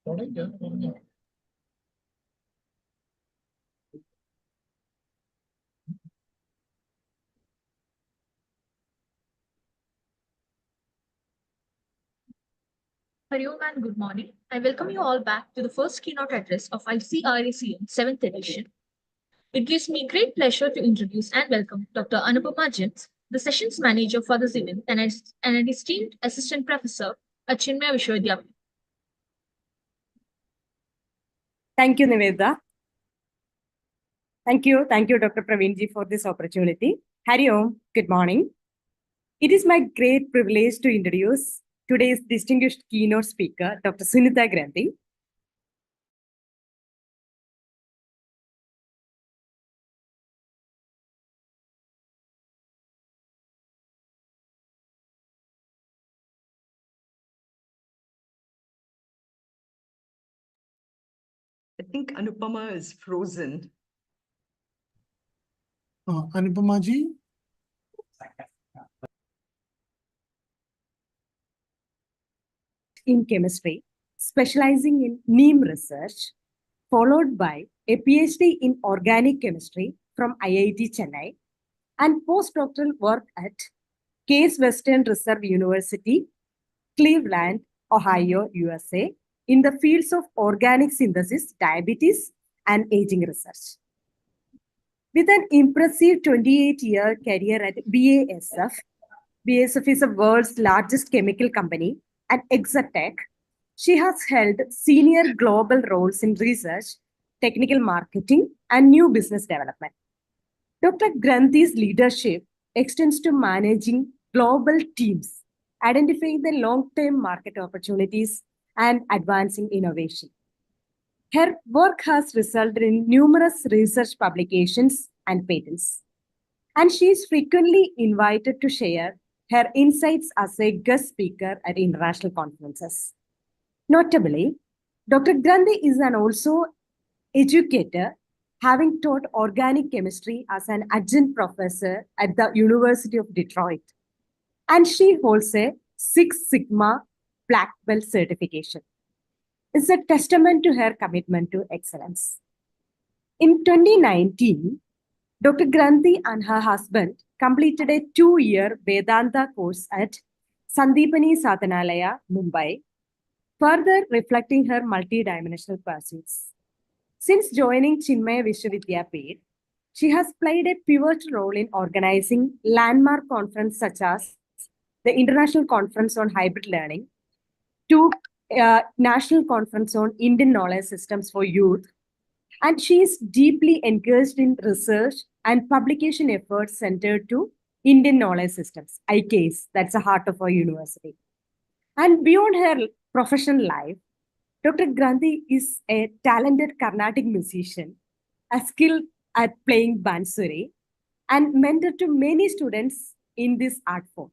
Hello and good morning. I welcome you all back to the first keynote address of ICRACM 7th edition. It gives me great pleasure to introduce and welcome Dr. Anupama James, the sessions manager for this event and an esteemed assistant professor at Chinmaya Vishwa. Thank you, Niveda. Thank you, Dr. Praveenji, for this opportunity. Hari Om, good morning. It is my great privilege to introduce today's distinguished keynote speaker, Dr. Sunitha Grandhee. I think Anupama is frozen. Anupama ji? In chemistry, specializing in NEEM research, followed by a PhD in organic chemistry from IIT Chennai, and postdoctoral work at Case Western Reserve University, Cleveland, Ohio, USA, in the fields of organic synthesis, diabetes, and aging research. With an impressive 28-year career at BASF, BASF is the world's largest chemical company, and Exatech, she has held senior global roles in research, technical marketing, and new business development. Dr. Grandhee's leadership extends to managing global teams, identifying the long-term market opportunities, and advancing innovation. Her work has resulted in numerous research publications and patents, and she is frequently invited to share her insights as a guest speaker at international conferences. Notably, Dr. Grandhee is an also educator, having taught organic chemistry as an adjunct professor at the University of Detroit. And she holds a Six Sigma Black Belt certification. It's a testament to her commitment to excellence. In 2019, Dr. Grandhee and her husband completed a 2-year Vedanta course at Sandeepani Sadhanalaya, Mumbai, further reflecting her multidimensional pursuits. Since joining Chinmaya Vidyapeeth, she has played a pivotal role in organizing landmark conferences such as the International Conference on Hybrid Learning, National Conference on Indian Knowledge Systems for Youth, and she is deeply engaged in research and publication efforts centered to Indian Knowledge Systems, IKS, that's the heart of our university. And beyond her professional life, Dr. Grandhee is a talented Carnatic musician, a skilled at playing bansuri, and mentor to many students in this art form.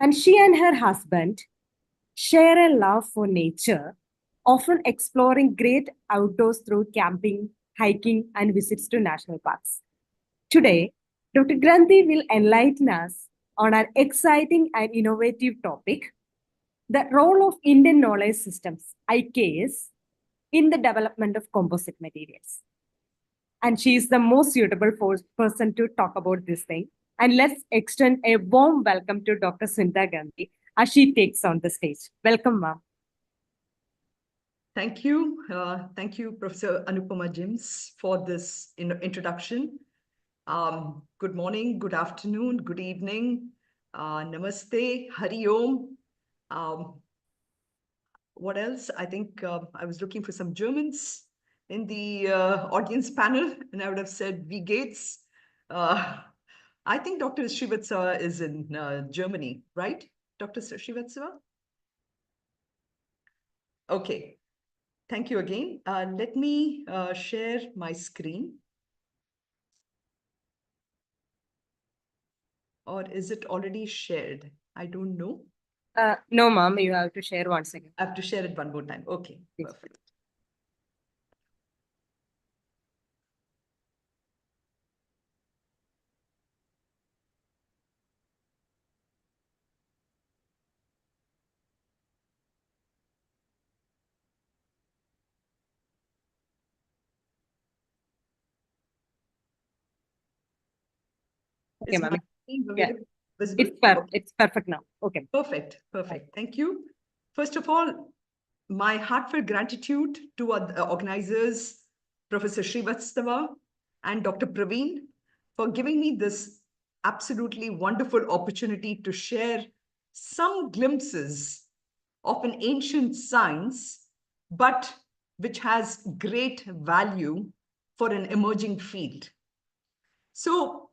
And she and her husband share a love for nature, often exploring great outdoors through camping, hiking, and visits to national parks. Today, Dr. Grandhee will enlighten us on an exciting and innovative topic, the role of Indian Knowledge Systems, IKS, in the development of composite materials. And she is the most suitable person to talk about this thing. And let's extend a warm welcome to Dr. Sunitha Grandhee as she takes on the stage. Welcome, ma'am. Thank you. Thank you, Professor Anupama James, for this introduction. Good morning, good afternoon, good evening. Namaste, Hari Om. What else? I think I was looking for some Germans in the audience panel, and I would have said Wie geht's? I think Dr. Srivatsava is in Germany, right? Dr. Srivatsava? Okay. Thank you again. Let me share my screen. Or is it already shared? I don't know. No, ma'am, you have to share once again. I have to share it one more time. Okay, perfect. Okay, Is ma'am. my screen Yeah. visible? It's perfect now. Okay. Perfect. Thank you. First of all, my heartfelt gratitude to our organizers, Professor Srivastava and Dr. Praveen, for giving me this absolutely wonderful opportunity to share some glimpses of an ancient science, but which has great value for an emerging field. So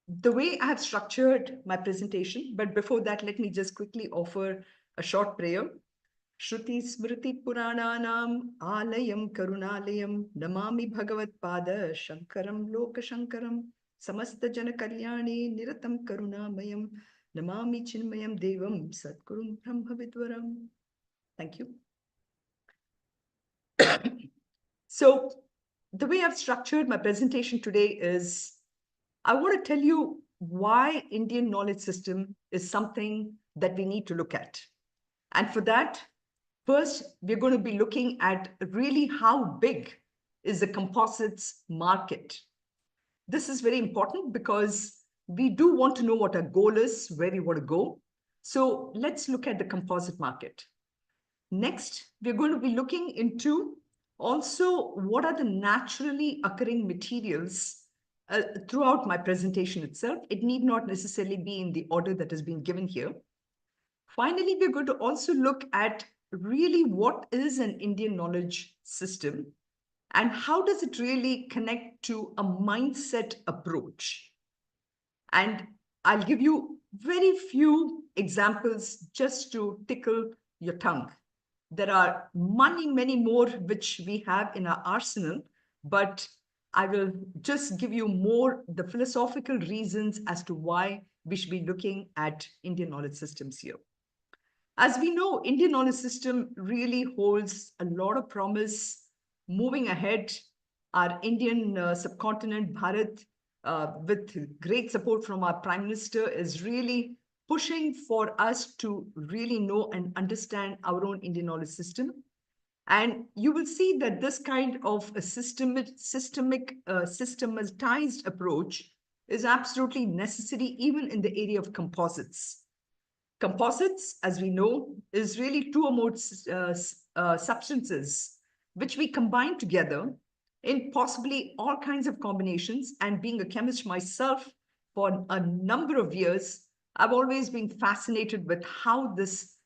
the way I have structured my presentation, but before that, let me just quickly offer a short prayer. Shruti Smriti Purananam Alayam Karunalayam Namami Bhagavat Pada Shankaram Loka Shankaram Samasta Jana Kalyani Niratam Karunamayam Namami Chinmayam Devam Satgurum Brahma Vidwaram. Thank you. So, the way I've structured my presentation today is I want to tell you why Indian knowledge system is something that we need to look at. And for that, first, we're going to be looking at really how big is the composites market. This is very important because we do want to know what our goal is, where we want to go. So let's look at the composite market. Next, we're going to be looking into also what are the naturally occurring materials throughout my presentation itself. It need not necessarily be in the order that has been given here. Finally, we're going to also look at really what is an Indian knowledge system and how does it really connect to a mindset approach. And I'll give you very few examples just to tickle your tongue. There are many more which we have in our arsenal, but I will just give you more the philosophical reasons as to why we should be looking at Indian knowledge systems here. As we know, Indian knowledge system really holds a lot of promise moving ahead. Our Indian subcontinent, Bharat, with great support from our Prime Minister, is really pushing for us to really know and understand our own Indian knowledge system. And you will see that this kind of a systematized approach is absolutely necessary even in the area of composites. Composites, as we know, is really two or more substances which we combine together in possibly all kinds of combinations. And being a chemist myself for a number of years, I've always been fascinated with how this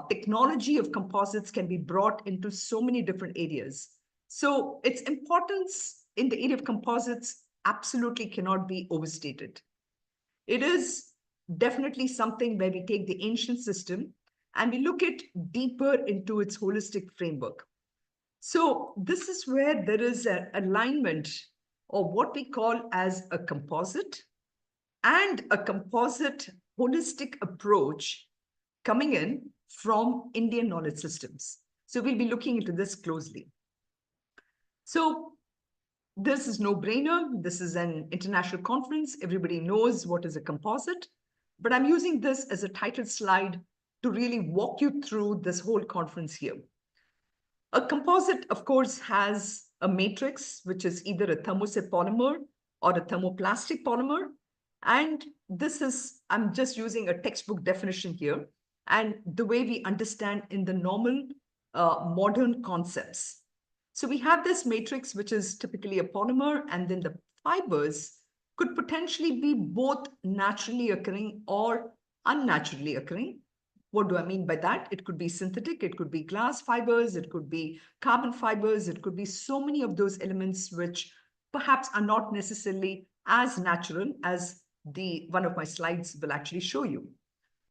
technology of composites can be brought into so many different areas. So its importance in the area of composites absolutely cannot be overstated. It is definitely something where we take the ancient system and we look at deeper into its holistic framework. So this is where there is an alignment of what we call as a composite and a composite holistic approach coming in from Indian knowledge systems. So we'll be looking into this closely. So this is no brainer. This is an international conference. Everybody knows what is a composite. But I'm using this as a title slide to really walk you through this whole conference here. A composite, of course, has a matrix, which is either a thermoset polymer or a thermoplastic polymer. And this is, I'm just using a textbook definition here, and the way we understand in the normal modern concepts. So we have this matrix, which is typically a polymer, and then the fibers could potentially be both naturally occurring or unnaturally occurring. What do I mean by that? It could be synthetic, it could be glass fibers, it could be carbon fibers, it could be so many of those elements which perhaps are not necessarily as natural as the one of my slides will actually show you.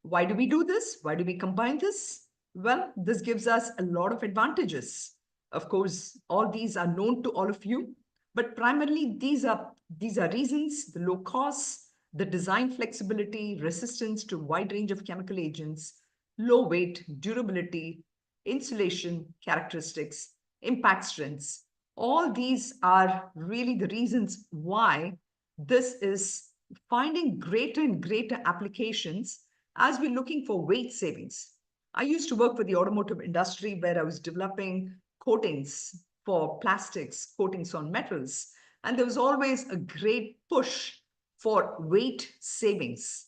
Why do we do this? Why do we combine this? Well, this gives us a lot of advantages. Of course, all these are known to all of you, but primarily these are reasons: the low costs, the design flexibility, resistance to a wide range of chemical agents, low weight, durability, insulation characteristics, impact strengths. All these are really the reasons why this is finding greater and greater applications as we're looking for weight savings. I used to work for the automotive industry where I was developing coatings for plastics, coatings on metals. And there was always a great push for weight savings.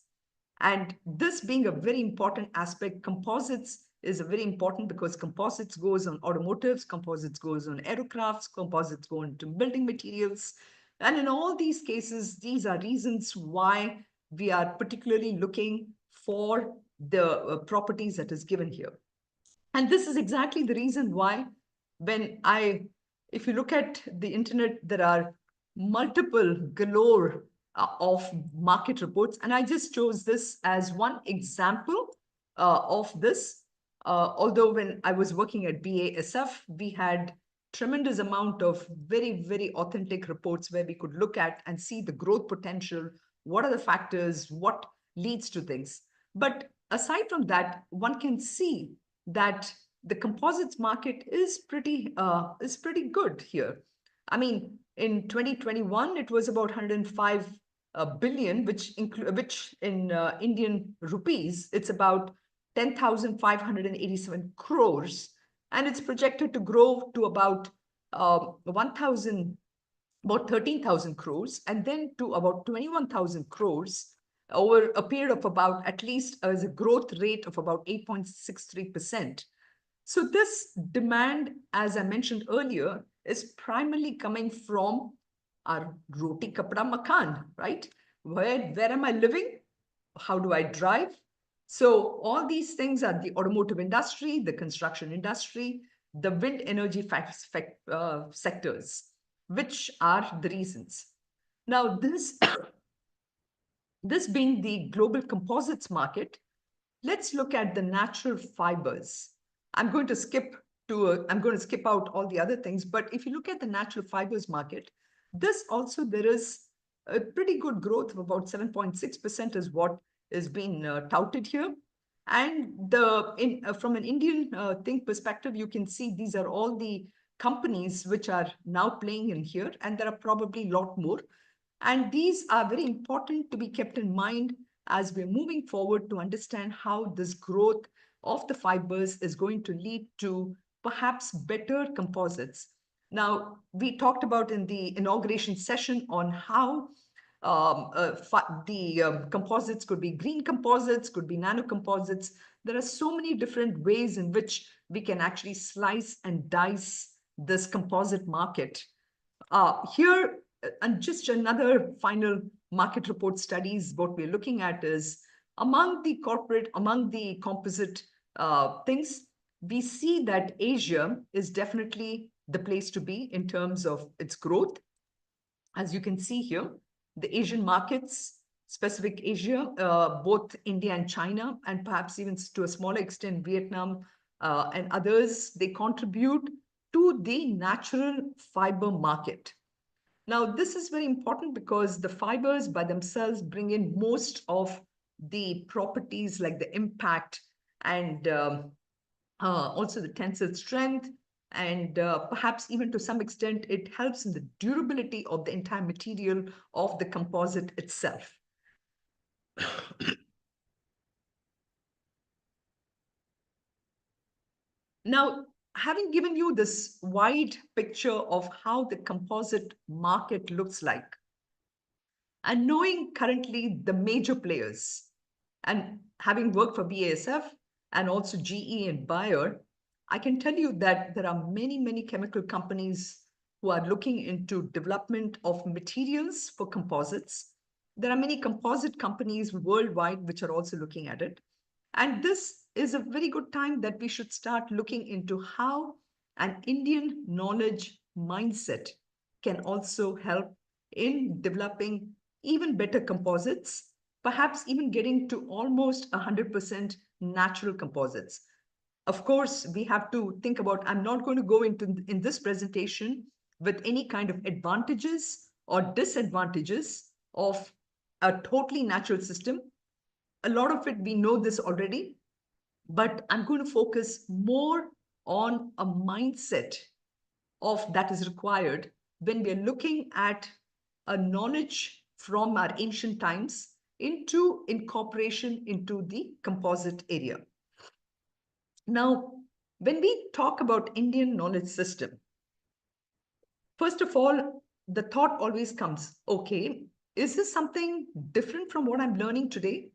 And this being a very important aspect, composites is a very important because composites goes on automotives, composites goes on aircrafts, composites go into building materials. And in all these cases, these are reasons why we are particularly looking for the properties that is given here. And this is exactly the reason why if you look at the internet, there are multiple galore of market reports. And I just chose this as one example of this. Although when I was working at BASF, we had tremendous amount of very, very authentic reports where we could look at and see the growth potential, what are the factors, what leads to things. But aside from that, one can see that the composites market is pretty good here. I mean, in 2021, it was about 105 billion, which in Indian rupees, it's about 10,587 crores, and it's projected to grow to about 13,000 crores, and then to about 21,000 crores over a period of about at least as a growth rate of about 8.63%. So this demand, as I mentioned earlier, is primarily coming from our roti kapda makan, right? Where am I living? How do I drive? So all these things are the automotive industry, the construction industry, the wind energy sectors, which are the reasons. Now, this being the global composites market, let's look at the natural fibers. I'm going to skip out all the other things, but if you look at the natural fibers market, there is a pretty good growth of about 7.6% is what is being touted here. And from an Indian perspective, you can see these are all the companies which are now playing in here, and there are probably a lot more. And these are very important to be kept in mind as we're moving forward to understand how this growth of the fibers is going to lead to perhaps better composites. Now, we talked about in the inauguration session on how composites could be green composites, could be nano composites. There are so many different ways in which we can actually slice and dice this composite market. Here, and just another final market report studies, what we're looking at is among the composite things, we see that Asia is definitely the place to be in terms of its growth. As you can see here, the Asian markets, specific Asia, both India and China, and perhaps even to a smaller extent, Vietnam and others, they contribute to the natural fiber market. Now, this is very important because the fibers by themselves bring in most of the properties like the impact and also the tensile strength, and perhaps even to some extent, it helps in the durability of the entire material of the composite itself. Now, having given you this wide picture of how the composite market looks like, and knowing currently the major players, and having worked for BASF and also GE and Bayer, I can tell you that there are many, many chemical companies who are looking into development of materials for composites. There are many composite companies worldwide which are also looking at it. And this is a very good time that we should start looking into how an Indian knowledge mindset can also help in developing even better composites, perhaps even getting to almost 100% natural composites. Of course, we have to think about, I'm not going to go into in this presentation with any kind of advantages or disadvantages of a totally natural system. A lot of it, we know this already, but I'm going to focus more on a mindset of that is required when we're looking at a knowledge from our ancient times into incorporation into the composite area. Now, when we talk about Indian knowledge system, first of all, the thought always comes, okay, is this something different from what I'm learning today?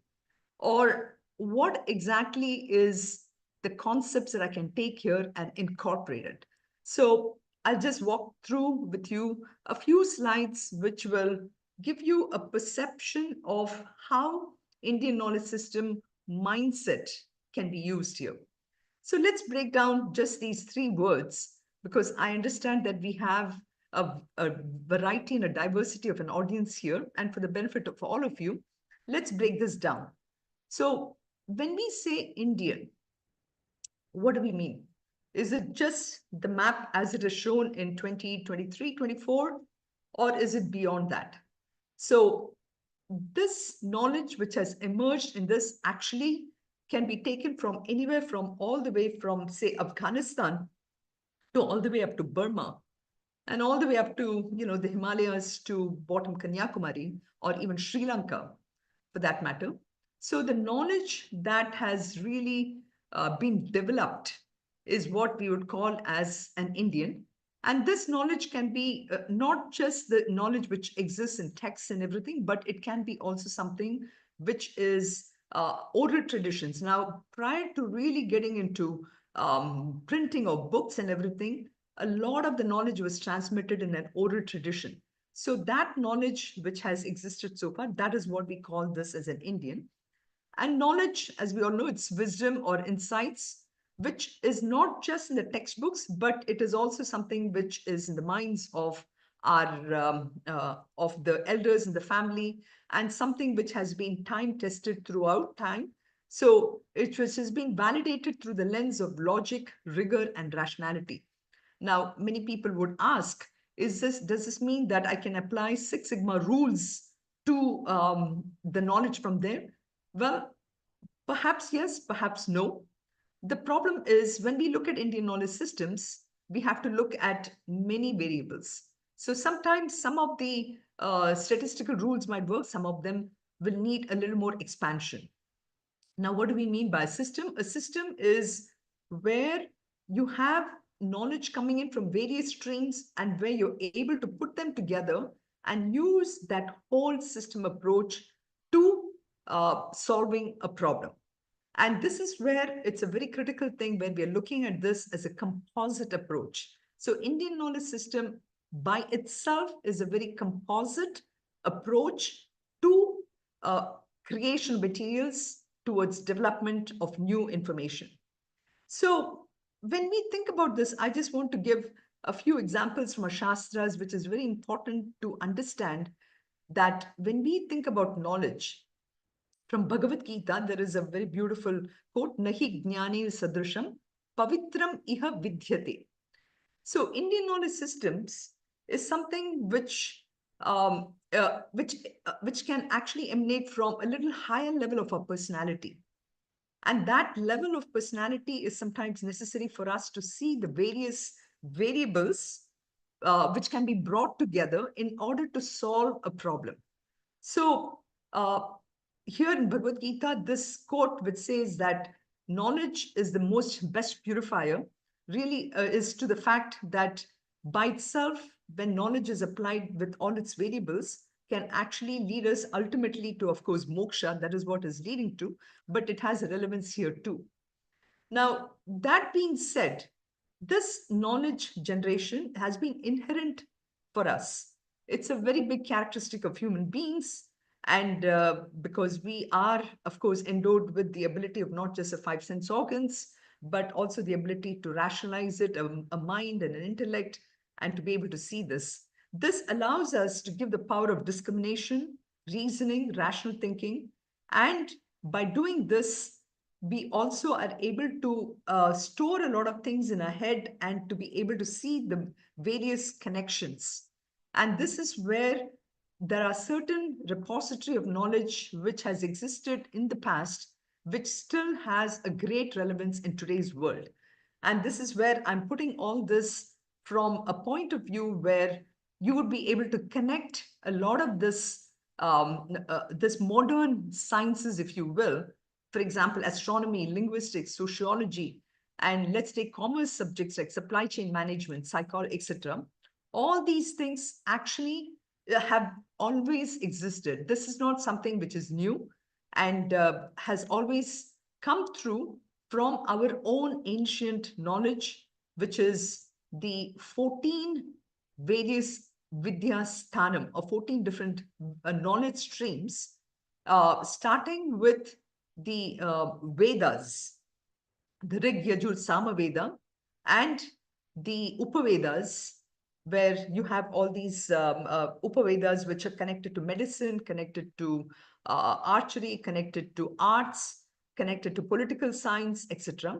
Or what exactly is the concepts that I can take here and incorporate it? So I'll just walk through with you a few slides which will give you a perception of how Indian knowledge system mindset can be used here. So let's break down just these three words, because I understand that we have a variety and a diversity of an audience here. And for the benefit of all of you, let's break this down. So when we say Indian, what do we mean? Is it just the map as it is shown in 2023, 24, or is it beyond that? So this knowledge which has emerged in this actually can be taken from anywhere from all the way from, say, Afghanistan to all the way up to Burma and all the way up to, the Himalayas to bottom Kanyakumari or even Sri Lanka for that matter. So the knowledge that has really been developed is what we would call as an Indian. And this knowledge can be not just the knowledge which exists in texts and everything, but it can be also something which is oral traditions. Now, prior to really getting into printing of books and everything, a lot of the knowledge was transmitted in an oral tradition. So that knowledge which has existed so far, that is what we call this as an Indian. And knowledge, as we all know, it's wisdom or insights, which is not just in the textbooks, but it is also something which is in the minds of of the elders in the family, and something which has been time tested throughout time. So it has been validated through the lens of logic, rigor, and rationality. Now, many people would ask, does this mean that I can apply Six Sigma rules to the knowledge from there? Well, perhaps yes, perhaps no. The problem is when we look at Indian knowledge systems, we have to look at many variables. So sometimes some of the statistical rules might work, some of them will need a little more expansion. Now, what do we mean by a system? A system is where you have knowledge coming in from various streams and where you're able to put them together and use that whole system approach to solving a problem. And this is where it's a very critical thing when we're looking at this as a composite approach. So Indian knowledge system by itself is a very composite approach to creation materials towards development of new information. So when we think about this, I just want to give a few examples from our Shastras, which is very important to understand that when we think about knowledge, from Bhagavad Gita, there is a very beautiful quote, Nahi Jnani Sadrisham, Pavitram Iha Vidyate. So Indian knowledge systems is something which can actually emanate from a little higher level of our personality. And that level of personality is sometimes necessary for us to see the various variables which can be brought together in order to solve a problem. So here in Bhagavad Gita, this quote which says that knowledge is the most best purifier really is to the fact that by itself, when knowledge is applied with all its variables, can actually lead us ultimately to, of course, moksha. That is what is leading to, but it has a relevance here too. Now, that being said, this knowledge generation has been inherent for us. It's a very big characteristic of human beings. And because we are, of course, endowed with the ability of not just the five sense organs, but also the ability to rationalize it, a mind and an intellect, and to be able to see this. This allows us to give the power of discrimination, reasoning, rational thinking. And by doing this, we also are able to store a lot of things in our head and to be able to see the various connections. And this is where there are certain repository of knowledge which has existed in the past, which still has a great relevance in today's world. And this is where I'm putting all this from a point of view where you would be able to connect a lot of this modern sciences, if you will, for example, astronomy, linguistics, sociology, and let's take commerce subjects like supply chain management, psychology, etc. All these things actually have always existed. This is not something which is new and has always come through from our own ancient knowledge, which is the 14 various Vidyasthanam, or 14 different knowledge streams, starting with the Vedas, the Rig, Yajur, Sama Veda, and the Upavedas, where you have all these Upavedas which are connected to medicine, connected to archery, connected to arts, connected to political science, etc.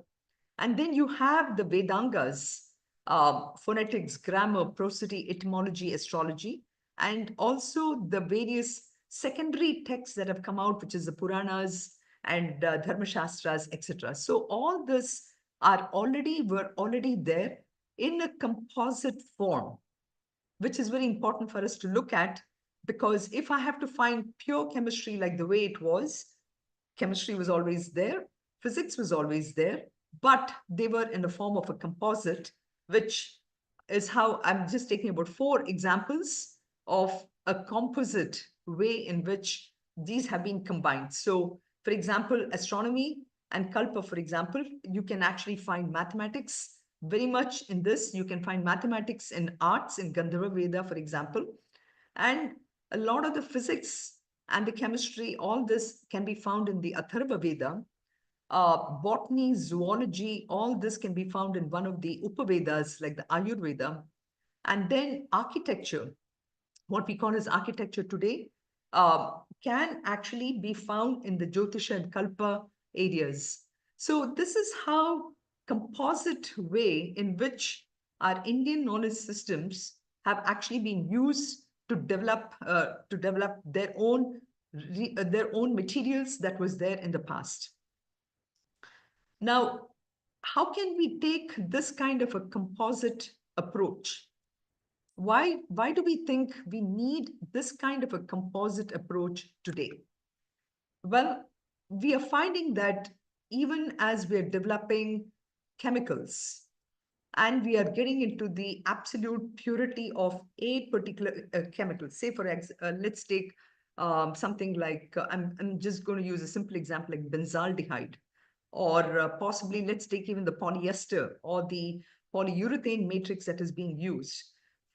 And then you have the Vedangas, phonetics, grammar, prosody, etymology, astrology, and also the various secondary texts that have come out, which is the Puranas and Dharma Shastras, etc. So all this were already there in a composite form, which is very important for us to look at, because if I have to find pure chemistry like the way it was, chemistry was always there, physics was always there, but they were in the form of a composite, which is how I'm just taking about 4 examples of a composite way in which these have been combined. So, for example, astronomy and Kalpa, for example, you can actually find mathematics very much in this. You can find mathematics in arts, in Gandharva Veda, for example. And a lot of the physics and the chemistry, all this can be found in the Atharva Veda. Botany, zoology, all this can be found in one of the Upavedas, like the Ayurveda. And then architecture, what we call as architecture today, can actually be found in the Jyotisha and Kalpa areas. So this is how composite way in which our Indian knowledge systems have actually been used to develop their own materials that was there in the past. Now, how can we take this kind of a composite approach? Why do we think we need this kind of a composite approach today? Well, we are finding that even as we are developing chemicals and we are getting into the absolute purity of a particular chemical, say let's take something like, I'm just going to use a simple example like benzaldehyde, or possibly let's take even the polyester or the polyurethane matrix that is being used,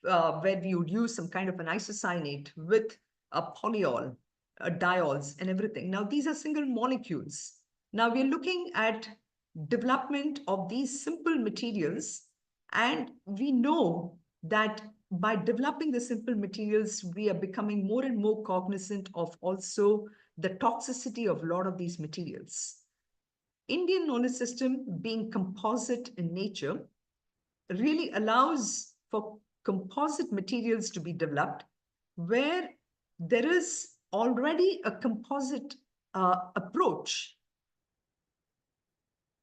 where we would use some kind of an isocyanate with a polyol, diols and everything. Now, these are single molecules. Now, we're looking at development of these simple materials, and we know that by developing the simple materials, we are becoming more and more cognizant of also the toxicity of a lot of these materials. Indian knowledge system, being composite in nature, really allows for composite materials to be developed where there is already a composite approach.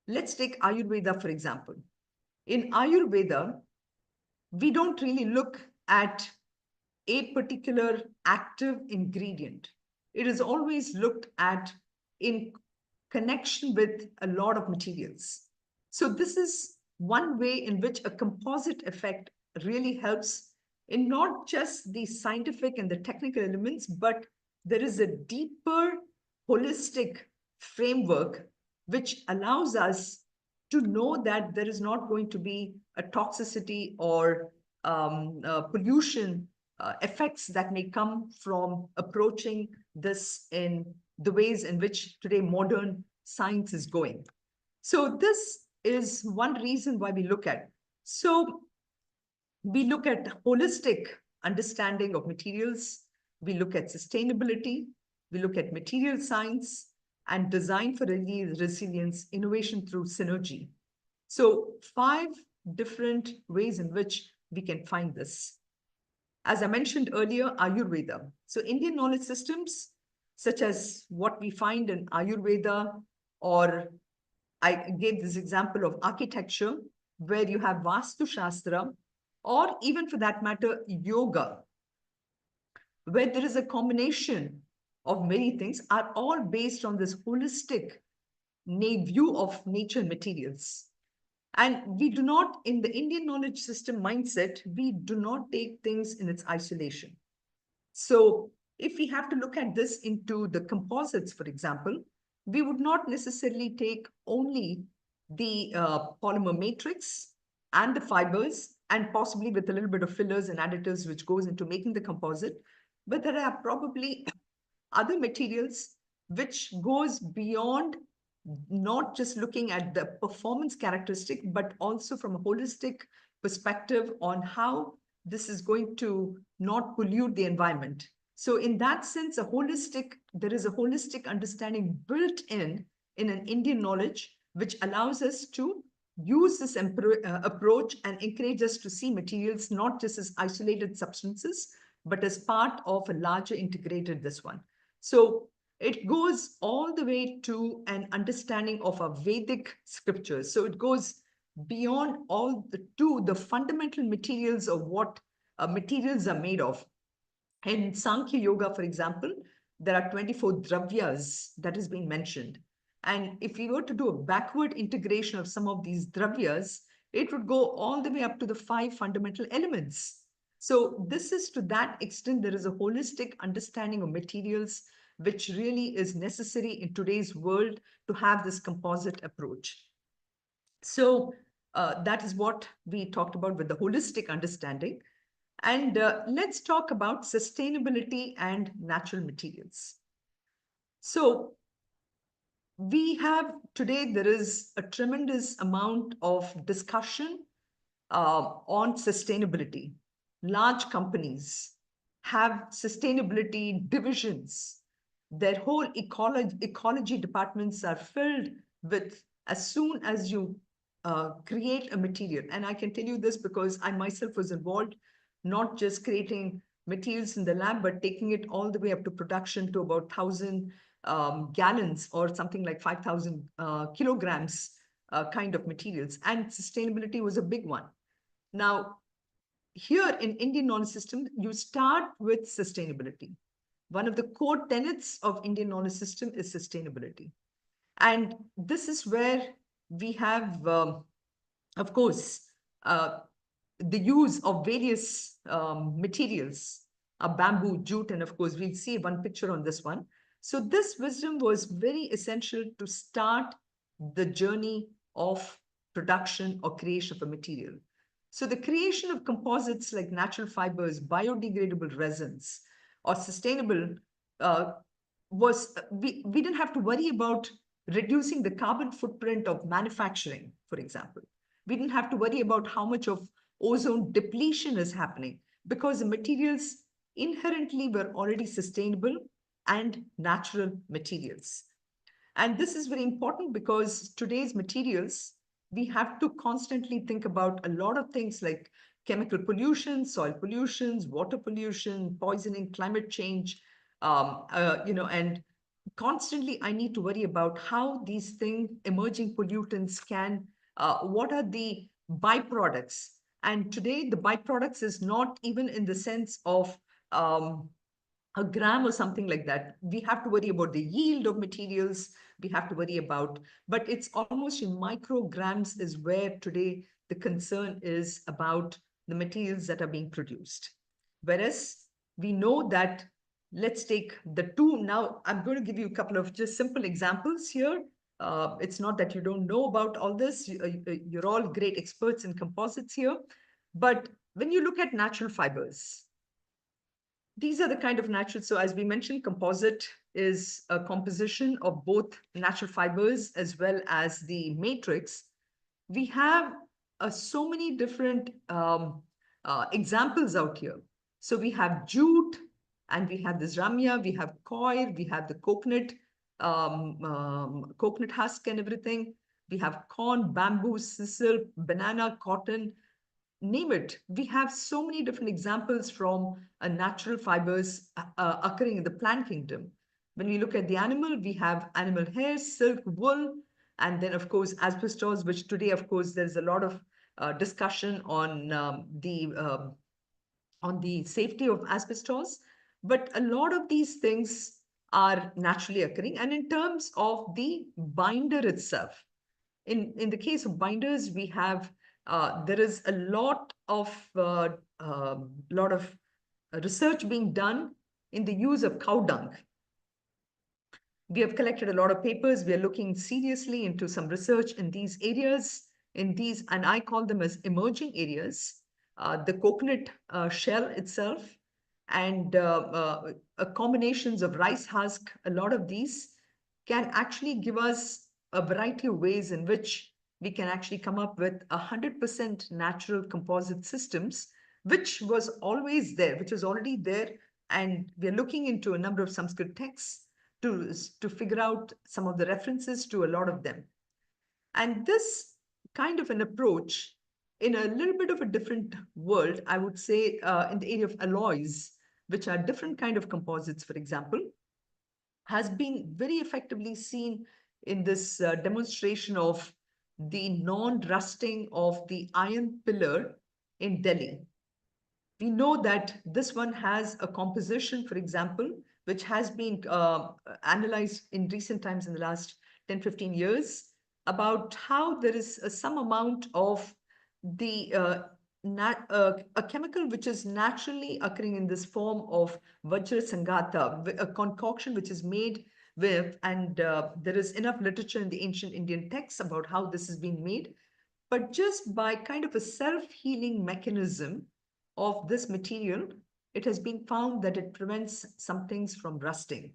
Let's take Ayurveda, for example. In Ayurveda, we don't really look at a particular active ingredient. It is always looked at in connection with a lot of materials. So this is one way in which a composite effect really helps in not just the scientific and the technical elements, but there is a deeper holistic framework which allows us to know that there is not going to be a toxicity or pollution effects that may come from approaching this in the ways in which today modern science is going. So this is one reason why we look at. So we look at holistic understanding of materials, we look at sustainability, we look at material science, and design for resilience, innovation through synergy. So 5 different ways in which we can find this. As I mentioned earlier, Ayurveda. So Indian knowledge systems, such as what we find in Ayurveda, or I gave this example of architecture, where you have Vastu Shastra, or even for that matter, yoga, where there is a combination of many things, are all based on this holistic view of nature and materials. And we do not, in the Indian knowledge system mindset, we do not take things in its isolation. So if we have to look at this into the composites, for example, we would not necessarily take only the polymer matrix and the fibers, and possibly with a little bit of fillers and additives which goes into making the composite, but there are probably other materials which goes beyond not just looking at the performance characteristic, but also from a holistic perspective on how this is going to not pollute the environment. So in that sense, there is a holistic understanding built in an Indian knowledge, which allows us to use this approach and encourage us to see materials not just as isolated substances, but as part of a larger integrated this one. So it goes all the way to an understanding of our Vedic scriptures. So it goes beyond the fundamental materials of what materials are made of. In Sankhya Yoga, for example, there are 24 dravyas that has been mentioned. And if we were to do a backward integration of some of these dravyas, it would go all the way up to the 5 fundamental elements. So this is, to that extent, there is a holistic understanding of materials, which really is necessary in today's world to have this composite approach. So that is what we talked about with the holistic understanding. And let's talk about sustainability and natural materials. So we have today, there is a tremendous amount of discussion on sustainability. Large companies have sustainability divisions. Their whole ecology departments are filled with, as soon as you create a material. And I can tell you this because I myself was involved, not just creating materials in the lab, but taking it all the way up to production to about 1,000 gallons or something like 5,000 kilograms kind of materials. And sustainability was a big one. Now, here in Indian knowledge system, you start with sustainability. One of the core tenets of Indian knowledge system is sustainability. And this is where we have, of course, the use of various materials, bamboo, jute, and of course, we'll see one picture on this one. So this wisdom was very essential to start the journey of production or creation of a material. So the creation of composites like natural fibers, biodegradable resins, or sustainable we didn't have to worry about reducing the carbon footprint of manufacturing, for example. We didn't have to worry about how much of ozone depletion is happening because the materials inherently were already sustainable and natural materials. And this is very important because today's materials, we have to constantly think about a lot of things like chemical pollution, soil pollutions, water pollution, poisoning, climate change, and constantly I need to worry about how these emerging pollutants what are the byproducts. And today the byproducts is not even in the sense of a gram or something like that. We have to worry about the yield of materials. We have to worry about, but it's almost in micrograms is where today the concern is about the materials that are being produced. Whereas we know that, let's take the two. Now, I'm going to give you a couple of just simple examples here. It's not that you don't know about all this. You're all great experts in composites here. But when you look at natural fibers, these are the kind of natural. So as we mentioned, composite is a composition of both natural fibers as well as the matrix. We have so many different examples out here. So we have jute, and we have this ramya, we have coir, we have the coconut, coconut husk and everything. We have corn, bamboo, sisal, banana, cotton, name it. We have so many different examples from natural fibers occurring in the plant kingdom. When we look at the animal, we have animal hair, silk, wool, and then, of course, asbestos, which today, of course, there's a lot of discussion on the safety of asbestos. But a lot of these things are naturally occurring. And in terms of the binder itself, in the case of binders, we have there is a lot of research being done in the use of cow dung. We have collected a lot of papers. We are looking seriously into some research in these areas, and I call them as emerging areas. The coconut shell itself and combinations of rice husk, a lot of these can actually give us a variety of ways in which we can actually come up with 100% natural composite systems, which was always there, which was already there. And we're looking into a number of Sanskrit texts to figure out some of the references to a lot of them. And this kind of an approach in a little bit of a different world, I would say in the area of alloys, which are different kind of composites, for example, has been very effectively seen in this demonstration of the non-rusting of the iron pillar in Delhi. We know that this one has a composition, for example, which has been analyzed in recent times in the last 10, 15 years about how there is some amount of the a chemical which is naturally occurring in this form of Vajra Sangata, a concoction which is made with, and there is enough literature in the ancient Indian texts about how this has been made. But just by kind of a self-healing mechanism of this material, it has been found that it prevents some things from rusting.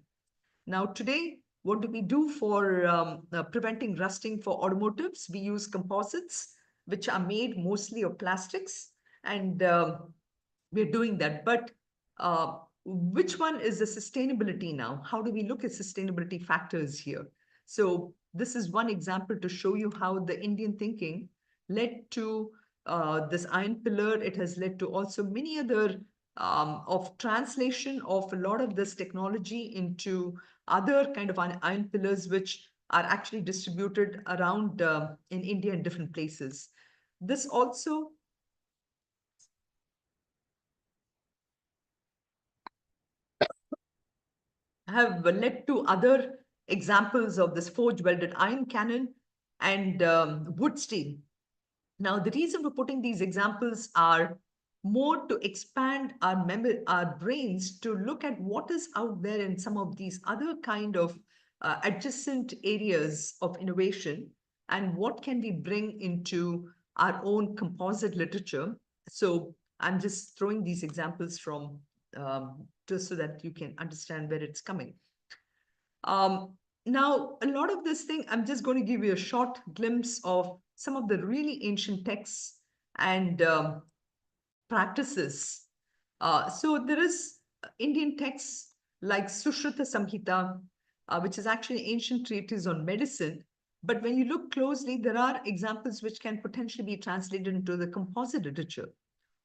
Now, today, what do we do for preventing rusting for automotives? We use composites, which are made mostly of plastics, and we're doing that. But which one is the sustainability now? How do we look at sustainability factors here? So this is one example to show you how the Indian thinking led to this iron pillar. It has led to also many other of translation of a lot of this technology into other kind of iron pillars, which are actually distributed around in India in different places. This also have led to other examples of this forge welded iron cannon and wood steel. Now, the reason for putting these examples are more to expand our memory, our brains to look at what is out there in some of these other kind of adjacent areas of innovation and what can we bring into our own composite literature. So I'm just throwing these examples from just so that you can understand where it's coming. Now, a lot of this thing, I'm just going to give you a short glimpse of some of the really ancient texts and practices. So there is Indian texts like Sushruta Samhita, which is actually ancient treatise on medicine. But when you look closely, there are examples which can potentially be translated into the composite literature,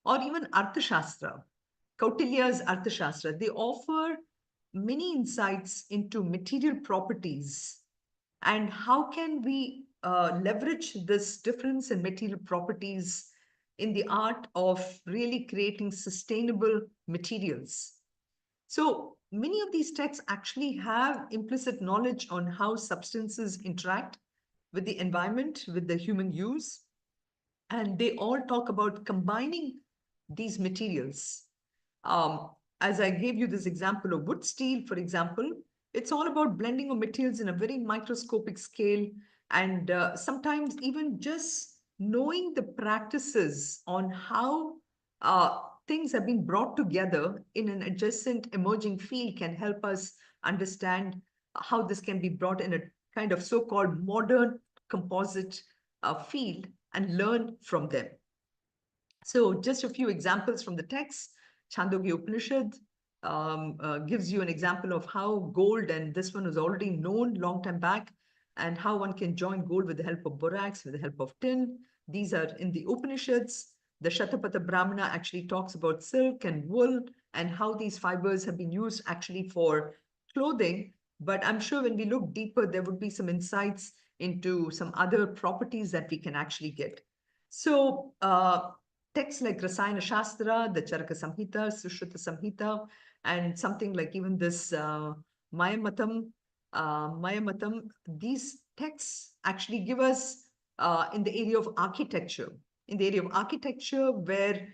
or even Arthashastra, Kautilya's Arthashastra. They offer many insights into material properties and how can we leverage this difference in material properties in the art of really creating sustainable materials. So many of these texts actually have implicit knowledge on how substances interact with the environment, with the human use, and they all talk about combining these materials. As I gave you this example of wood steel, for example, it's all about blending of materials in a very microscopic scale, and sometimes even just knowing the practices on how things have been brought together in an adjacent emerging field can help us understand how this can be brought in a kind of so-called modern composite field and learn from them. So just a few examples from the text. Chandogya Upanishad gives you an example of how gold, and this one was already known long time back, and how one can join gold with the help of borax, with the help of tin. These are in the Upanishads. The Shatapatha Brahmana actually talks about silk and wool and how these fibers have been used actually for clothing. But I'm sure when we look deeper, there would be some insights into some other properties that we can actually get. So texts like Rasayana Shastra, the Charaka Samhita, Sushruta Samhita, and something like even this Mayamatam, these texts actually give us in the area of architecture, where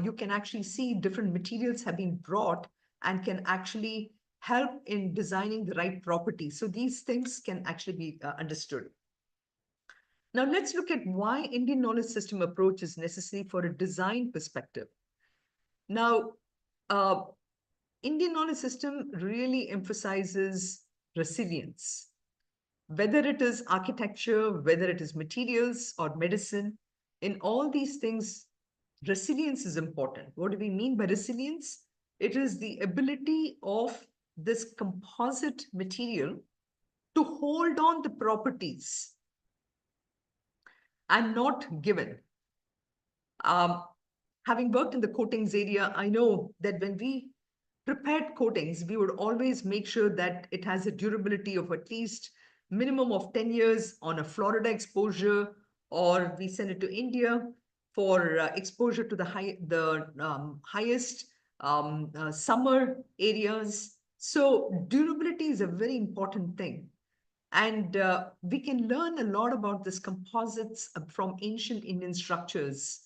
you can actually see different materials have been brought and can actually help in designing the right properties. So these things can actually be understood. Now let's look at why Indian knowledge system approach is necessary for a design perspective. Now, Indian knowledge system really emphasizes resilience. Whether it is architecture, whether it is materials or medicine, in all these things, resilience is important. What do we mean by resilience? It is the ability of this composite material to hold on the properties and not given. Um, Having worked in the coatings area, I know that when we prepared coatings, we would always make sure that it has a durability of at least minimum of 10 years on a Florida exposure, or we send it to India for exposure to the highest summer areas. So durability is a very important thing. And we can learn a lot about this composites from ancient Indian structures,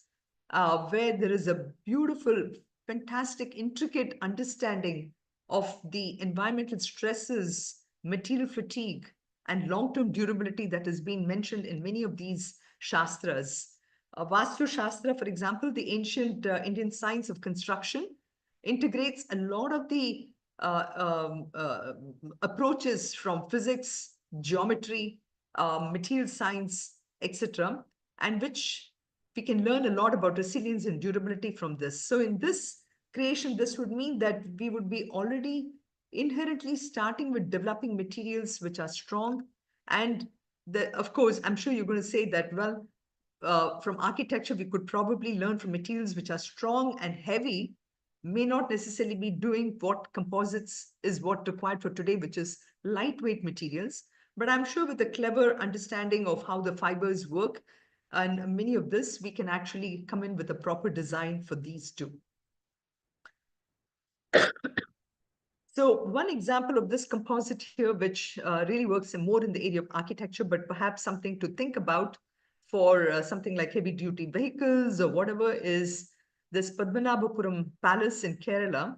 where there is a beautiful, fantastic, intricate understanding of the environmental stresses, material fatigue, and long-term durability that has been mentioned in many of these shastras. Vastu Shastra, for example, the ancient Indian science of construction, integrates a lot of the approaches from physics, geometry, material science, etc., and which we can learn a lot about resilience and durability from this. So in this creation, this would mean that we would be already inherently starting with developing materials which are strong. And of course, I'm sure you're going to say that, well, from architecture, we could probably learn from materials which are strong and heavy, may not necessarily be doing what composites is what required for today, which is lightweight materials. But I'm sure with a clever understanding of how the fibers work and many of this, we can actually come in with a proper design for these two. So one example of this composite here, which really works more in the area of architecture, but perhaps something to think about for something like heavy duty vehicles or whatever, is this Padmanabhapuram Palace in Kerala,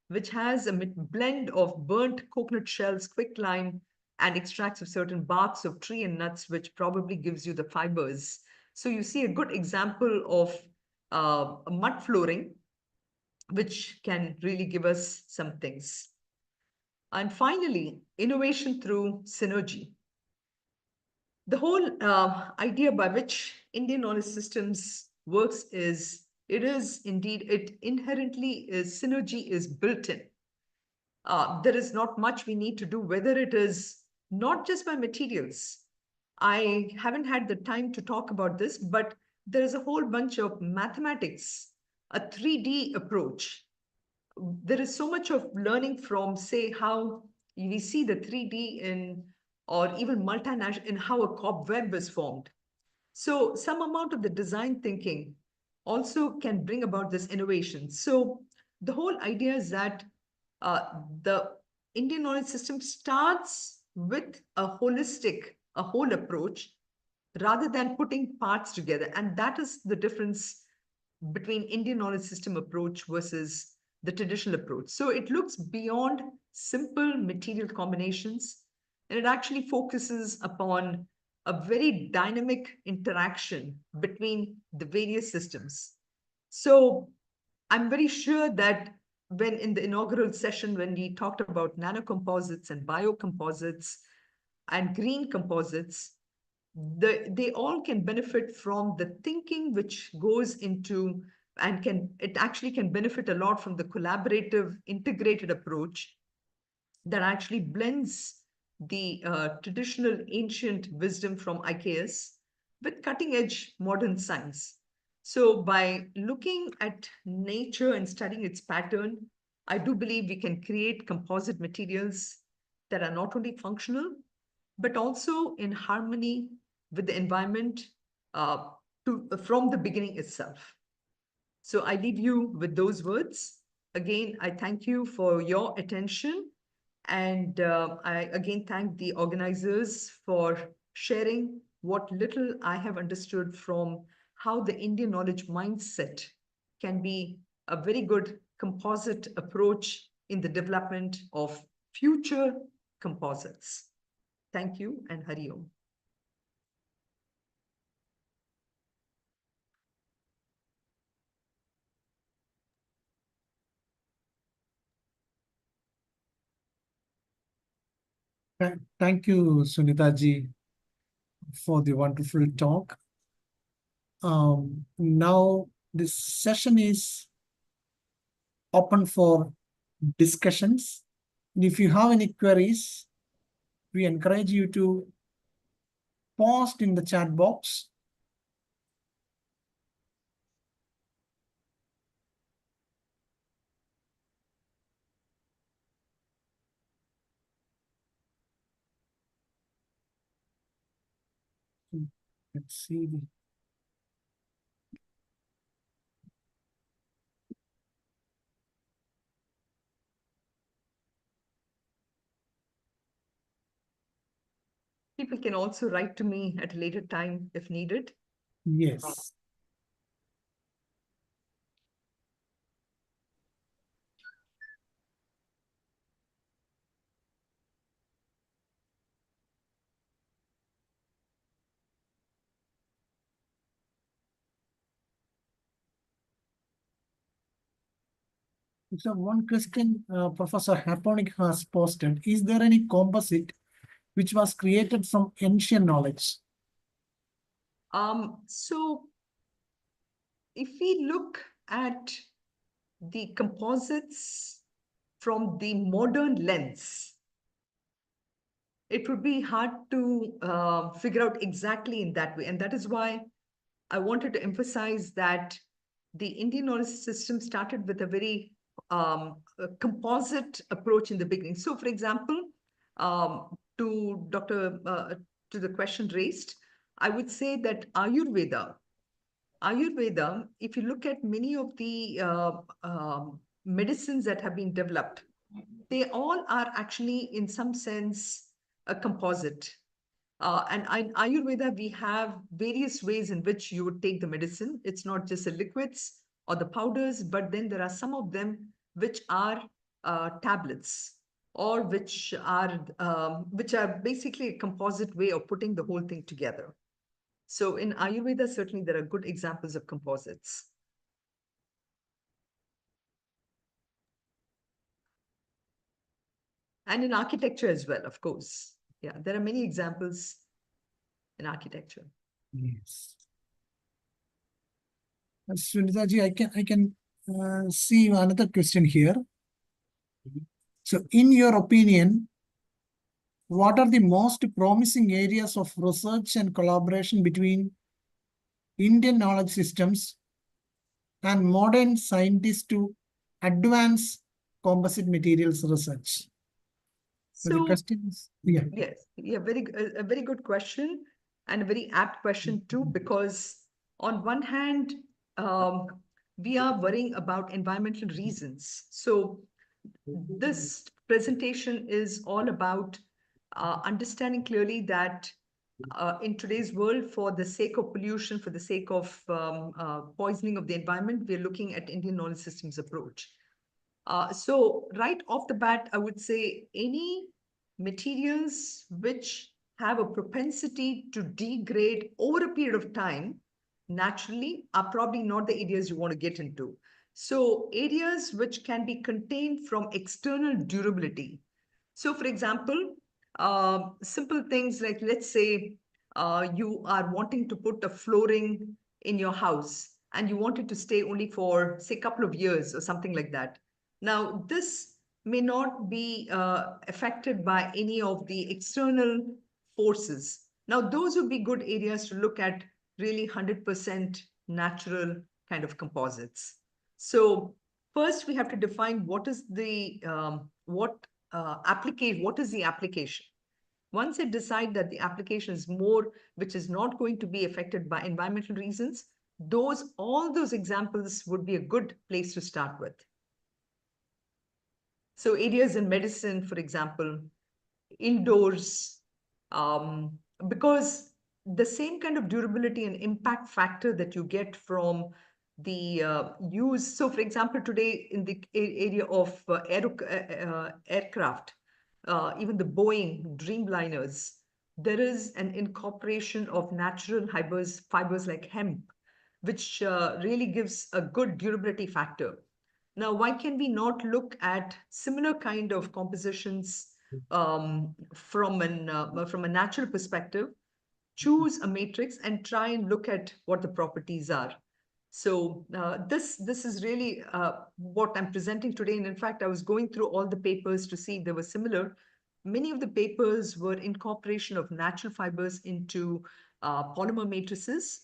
which has a blend of burnt coconut shells, quicklime, and extracts of certain barks of tree and nuts, which probably gives you the fibers. So you see a good example of mud flooring, which can really give us some things. And finally, innovation through synergy. The whole idea by which Indian knowledge systems works is, it inherently is, synergy is built in. There is not much we need to do, whether it is not just by materials. I haven't had the time to talk about this, but there is a whole bunch of mathematics, a 3D approach. There is so much of learning from, say, how we see the 3D in, or even multinational, in how a cobweb is formed. So some amount of the design thinking also can bring about this innovation. So the whole idea is that the Indian knowledge system starts with a whole approach, rather than putting parts together. And that is the difference between Indian knowledge system approach versus the traditional approach. So it looks beyond simple material combinations, and it actually focuses upon a very dynamic interaction between the various systems. So I'm very sure that when in the inaugural session, when we talked about nanocomposites and biocomposites and green composites, they all can benefit from the thinking which goes into, and it actually can benefit a lot from the collaborative integrated approach that actually blends the traditional ancient wisdom from IKS with cutting edge modern science. So by looking at nature and studying its pattern, I do believe we can create composite materials that are not only functional, but also in harmony with the environment from the beginning itself. So I leave you with those words. Again, I thank you for your attention. And I again thank the organizers for sharing what little I have understood from how the Indian knowledge mindset can be a very good composite approach in the development of future composites. Thank you and Hari Om. Thank you, Sunitha ji, for the wonderful talk. Now this session is open for discussions. And if you have any queries, we encourage you to post in the chat box. Let's see. People can also write to me at a later time if needed. Yes. So one question Professor Harponic has posted, is there any composite which was created from ancient knowledge? So if we look at the composites from the modern lens, it would be hard to figure out exactly in that way. And that is why I wanted to emphasize that the Indian knowledge system started with a very composite approach in the beginning. So, for example, to the question raised, I would say that Ayurveda, if you look at many of the medicines that have been developed, they all are actually, in some sense, a composite. And in Ayurveda, we have various ways in which you would take the medicine. It's not just the liquids or the powders, but then there are some of them which are tablets, or which are basically a composite way of putting the whole thing together. So in Ayurveda, certainly there are good examples of composites. And in architecture as well, of course. Yeah, there are many examples in architecture. Yes. Sunitha ji, I can see another question here. So in your opinion, what are the most promising areas of research and collaboration between Indian knowledge systems and modern scientists to advance composite materials research? So the question is, yeah. Yes, yeah, a very good question, and a very apt question too, because on one hand, we are worrying about environmental reasons. So this presentation is all about understanding clearly that in today's world, for the sake of pollution, for the sake of poisoning of the environment, we're looking at Indian knowledge systems approach. So right off the bat, I would say any materials which have a propensity to degrade over a period of time naturally are probably not the areas you want to get into. So areas which can be contained from external durability. So for example, simple things like, let's say you are wanting to put a flooring in your house and you want it to stay only for, say, a couple of years or something like that. Now, this may not be affected by any of the external forces. Now, those would be good areas to look at, really 100% natural kind of composites. So first we have to define what is the what is the application. Once I decide that the application is more, which is not going to be affected by environmental reasons, all those examples would be a good place to start with. So areas in medicine, for example, indoors, because the same kind of durability and impact factor that you get from the use. So, for example, today in the area of aircraft, even the Boeing Dreamliners, there is an incorporation of natural fibers like hemp, which really gives a good durability factor. Now, why can we not look at similar kind of compositions from a natural perspective, choose a matrix and try and look at what the properties are? So this is really what I'm presenting today. And in fact, I was going through all the papers to see if they were similar. Many of the papers were incorporation of natural fibers into polymer matrices.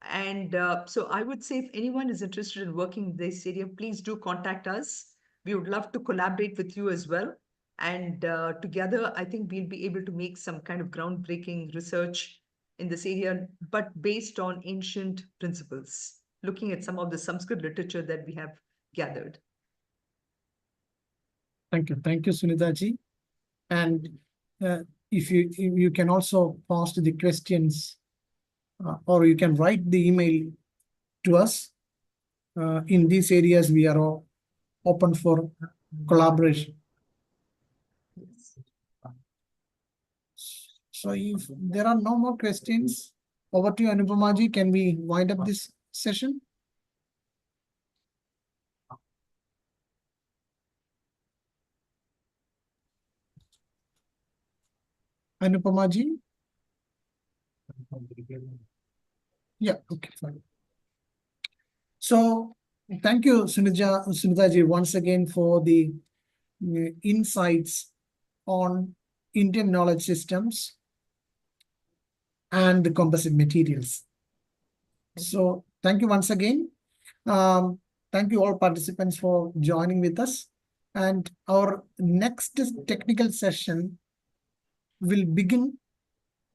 And so I would say if anyone is interested in working in this area, please do contact us. We would love to collaborate with you as well. And together, I think we'll be able to make some kind of groundbreaking research in this area, but based on ancient principles, looking at some of the Sanskrit literature that we have gathered. Thank you, Sunitha ji. And if you can also post the questions, or you can write the email to us. In these areas, we are all open for collaboration. Yes. So if there are no more questions, over to you, Anupama ji. Can we wind up this session? Anupama ji? Yeah, okay, fine. So thank you, Sunitha ji, once again for the insights on Indian knowledge systems and the composite materials. So thank you once again. Thank you all participants for joining with us. And our next technical session will begin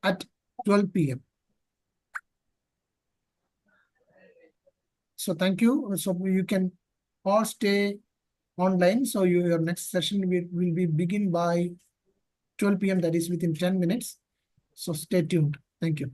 at 12 p.m. So thank you. So you can all stay online. So your next session will be begin by 12 p.m. That is within 10 minutes. So stay tuned. Thank you.